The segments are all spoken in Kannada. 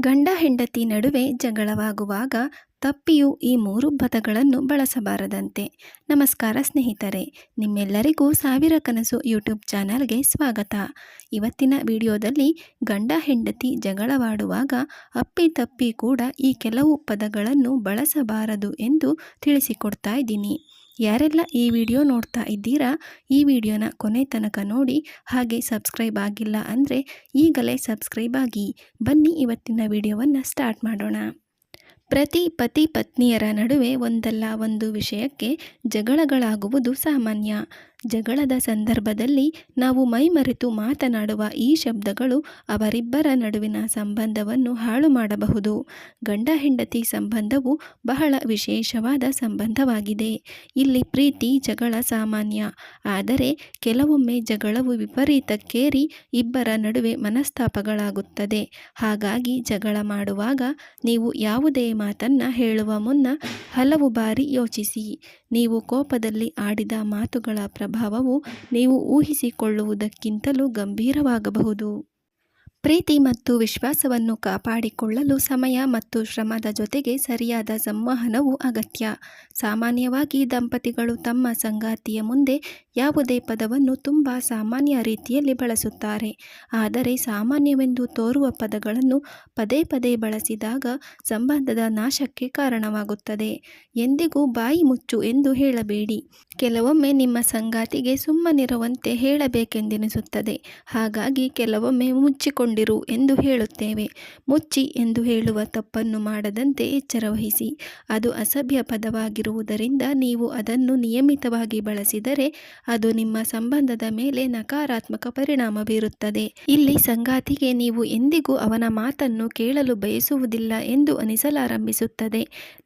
ಗಂಡ ಹೆಂಡತಿ ನಡುವೆ ಜಗಳವಾಗುವಾಗ ತಪ್ಪಿಯೂ ಈ 3 ಪದಗಳನ್ನು ಬಳಸಬಾರದಂತೆ. ನಮಸ್ಕಾರ ಸ್ನೇಹಿತರೆ, ನಿಮ್ಮೆಲ್ಲರಿಗೂ ಸಾವಿರ ಕನಸು ಯೂಟ್ಯೂಬ್ ಚಾನಲ್ಗೆ ಸ್ವಾಗತ. ಇವತ್ತಿನ ವಿಡಿಯೋದಲ್ಲಿ ಗಂಡ ಹೆಂಡತಿ ಜಗಳವಾಡುವಾಗ ಅಪ್ಪಿತಪ್ಪಿ ಕೂಡ ಈ ಕೆಲವು ಪದಗಳನ್ನು ಬಳಸಬಾರದು ಎಂದು ತಿಳಿಸಿಕೊಡ್ತಾ ಇದ್ದೀನಿ. ಯಾರೆಲ್ಲ ಈ ವಿಡಿಯೋ ನೋಡ್ತಾ ಇದ್ದೀರಾ, ಈ ವಿಡಿಯೋನ ಕೊನೆ ತನಕ ನೋಡಿ. ಹಾಗೆ ಸಬ್ಸ್ಕ್ರೈಬ್ ಆಗಿಲ್ಲ ಅಂದರೆ ಈಗಲೇ ಸಬ್ಸ್ಕ್ರೈಬ್ ಆಗಿ. ಬನ್ನಿ ಇವತ್ತಿನ ವಿಡಿಯೋವನ್ನು ಸ್ಟಾರ್ಟ್ ಮಾಡೋಣ. ಪ್ರತಿ ಪತಿ ಪತ್ನಿಯರ ನಡುವೆ ಒಂದಲ್ಲ ಒಂದು ವಿಷಯಕ್ಕೆ ಜಗಳಗಳಾಗುವುದು ಸಾಮಾನ್ಯ. ಜಗಳದ ಸಂದರ್ಭದಲ್ಲಿ ನಾವು ಮೈಮರೆತು ಮಾತನಾಡುವ ಈ ಶಬ್ದಗಳು ಅವರಿಬ್ಬರ ನಡುವಿನ ಸಂಬಂಧವನ್ನು ಹಾಳು ಮಾಡಬಹುದು. ಗಂಡ ಹೆಂಡತಿ ಸಂಬಂಧವು ಬಹಳ ವಿಶೇಷವಾದ ಸಂಬಂಧವಾಗಿದೆ. ಇಲ್ಲಿ ಪ್ರೀತಿ ಜಗಳ ಸಾಮಾನ್ಯ. ಆದರೆ ಕೆಲವೊಮ್ಮೆ ಜಗಳವು ವಿಪರೀತಕ್ಕೇರಿ ಇಬ್ಬರ ನಡುವೆ ಮನಸ್ತಾಪಗಳಾಗುತ್ತದೆ. ಹಾಗಾಗಿ ಜಗಳ ಮಾಡುವಾಗ ನೀವು ಯಾವುದೇ ಮಾತನ್ನ ಹೇಳುವ ಮುನ್ನ ಹಲವು ಬಾರಿ ಯೋಚಿಸಿ. ನೀವು ಕೋಪದಲ್ಲಿ ಆಡಿದ ಮಾತುಗಳ ಪ್ರಭಾವವು ನೀವು ಊಹಿಸಿಕೊಳ್ಳುವುದಕ್ಕಿಂತಲೂ ಗಂಭೀರವಾಗಬಹುದು. ಪ್ರೀತಿ ಮತ್ತು ವಿಶ್ವಾಸವನ್ನು ಕಾಪಾಡಿಕೊಳ್ಳಲು ಸಮಯ ಮತ್ತು ಶ್ರಮದ ಜೊತೆಗೆ ಸರಿಯಾದ ಸಂವಹನವು ಅಗತ್ಯ. ಸಾಮಾನ್ಯವಾಗಿ ದಂಪತಿಗಳು ತಮ್ಮ ಸಂಗಾತಿಯ ಮುಂದೆ ಯಾವುದೇ ಪದವನ್ನು ತುಂಬ ಸಾಮಾನ್ಯ ರೀತಿಯಲ್ಲಿ ಬಳಸುತ್ತಾರೆ. ಆದರೆ ಸಾಮಾನ್ಯವೆಂದು ತೋರುವ ಪದಗಳನ್ನು ಪದೇ ಪದೇ ಬಳಸಿದಾಗ ಸಂಬಂಧದ ನಾಶಕ್ಕೆ ಕಾರಣವಾಗುತ್ತದೆ. ಎಂದಿಗೂ ಬಾಯಿ ಮುಚ್ಚು ಎಂದು ಹೇಳಬೇಡಿ. ಕೆಲವೊಮ್ಮೆ ನಿಮ್ಮ ಸಂಗಾತಿಗೆ ಸುಮ್ಮನಿರುವಂತೆ ಹೇಳಬೇಕೆಂದೆನಿಸುತ್ತದೆ. ಹಾಗಾಗಿ ಕೆಲವೊಮ್ಮೆ ಮುಚ್ಚಿಕೊಂಡಿರು ಎಂದು ಹೇಳುತ್ತೇವೆ. ಮುಚ್ಚಿ ಎಂದು ಹೇಳುವ ತಪ್ಪನ್ನು ಮಾಡದಂತೆ ಎಚ್ಚರವಹಿಸಿ. ಅದು ಅಸಭ್ಯ ಪದವಾಗಿರುವುದರಿಂದ ನೀವು ಅದನ್ನು ನಿಯಮಿತವಾಗಿ ಬಳಸಿದರೆ ಅದು ನಿಮ್ಮ ಸಂಬಂಧದ ಮೇಲೆ ನಕಾರಾತ್ಮಕ ಪರಿಣಾಮ ಬೀರುತ್ತದೆ. ಇಲ್ಲಿ ಸಂಗಾತಿಗೆ ನೀವು ಎಂದಿಗೂ ಅವನ ಮಾತನ್ನು ಕೇಳಲು ಬಯಸುವುದಿಲ್ಲ ಎಂದು ಅನಿಸಲಾರಂಭಿಸುತ್ತದೆ.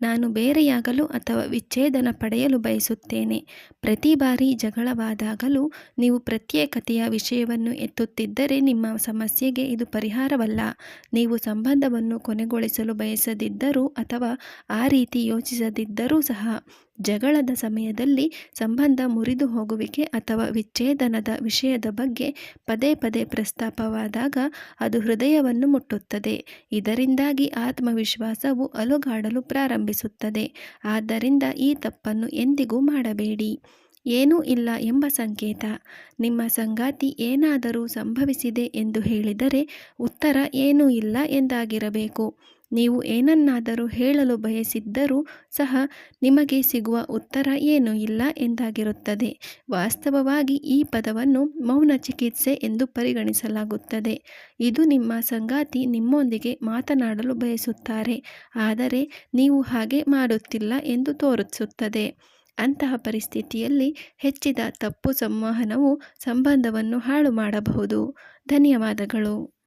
ನಾನು ಬೇರೆಯಾಗಲು ಅಥವಾ ವಿಚ್ಛೇದನ ಪಡೆಯಲು ಬಯಸುತ್ತೇನೆ. ಪ್ರತಿ ಬಾರಿ ಜಗಳವಾದಾಗಲೂ ನೀವು ಪ್ರತ್ಯೇಕತೆಯ ವಿಷಯವನ್ನು ಎತ್ತುತ್ತಿದ್ದರೆ ನಿಮ್ಮ ಸಮಸ್ಯೆಗೆ ಇದು ಪರಿಹಾರವಲ್ಲ. ನೀವು ಸಂಬಂಧವನ್ನು ಕೊನೆಗೊಳಿಸಲು ಬಯಸದಿದ್ದರೂ ಅಥವಾ ಆ ರೀತಿ ಯೋಚಿಸದಿದ್ದರೂ ಸಹ ಜಗಳದ ಸಮಯದಲ್ಲಿ ಸಂಬಂಧ ಮುರಿದು ಹೋಗುವಿಕೆ ಅಥವಾ ವಿಚ್ಛೇದನದ ವಿಷಯದ ಬಗ್ಗೆ ಪದೇ ಪದೇ ಪ್ರಸ್ತಾಪವಾದಾಗ ಅದು ಹೃದಯವನ್ನು ಮುಟ್ಟುತ್ತದೆ. ಇದರಿಂದಾಗಿ ಆತ್ಮವಿಶ್ವಾಸವು ಅಲುಗಾಡಲು ಪ್ರಾರಂಭಿಸುತ್ತದೆ. ಆದ್ದರಿಂದ ಈ ತಪ್ಪನ್ನು ಎಂದಿಗೂ ಮಾಡಬೇಡಿ. ಏನೂ ಇಲ್ಲ ಎಂಬ ಸಂಕೇತ. ನಿಮ್ಮ ಸಂಗಾತಿ ಏನಾದರೂ ಸಂಭವಿಸಿದೆ ಎಂದು ಹೇಳಿದರೆ ಉತ್ತರ ಏನೂ ಇಲ್ಲ ಎಂದಾಗಿರಬೇಕು. ನೀವು ಏನನ್ನಾದರೂ ಹೇಳಲು ಬಯಸಿದ್ದರೂ ಸಹ ನಿಮಗೆ ಸಿಗುವ ಉತ್ತರ ಏನೂ ಇಲ್ಲ ಎಂದಾಗಿರುತ್ತದೆ. ವಾಸ್ತವವಾಗಿ ಈ ಪದವನ್ನು ಮೌನ ಚಿಕಿತ್ಸೆ ಎಂದು ಪರಿಗಣಿಸಲಾಗುತ್ತದೆ. ಇದು ನಿಮ್ಮ ಸಂಗಾತಿ ನಿಮ್ಮೊಂದಿಗೆ ಮಾತನಾಡಲು ಬಯಸುತ್ತಾರೆ, ಆದರೆ ನೀವು ಹಾಗೆ ಮಾಡುತ್ತಿಲ್ಲ ಎಂದು ತೋರಿಸುತ್ತದೆ. ಅಂತಹ ಪರಿಸ್ಥಿತಿಯಲ್ಲಿ ಹೆಚ್ಚಿದ ತಪ್ಪು ಸಂವಹನವು ಸಂಬಂಧವನ್ನು ಹಾಳು ಮಾಡಬಹುದು. ಧನ್ಯವಾದಗಳು.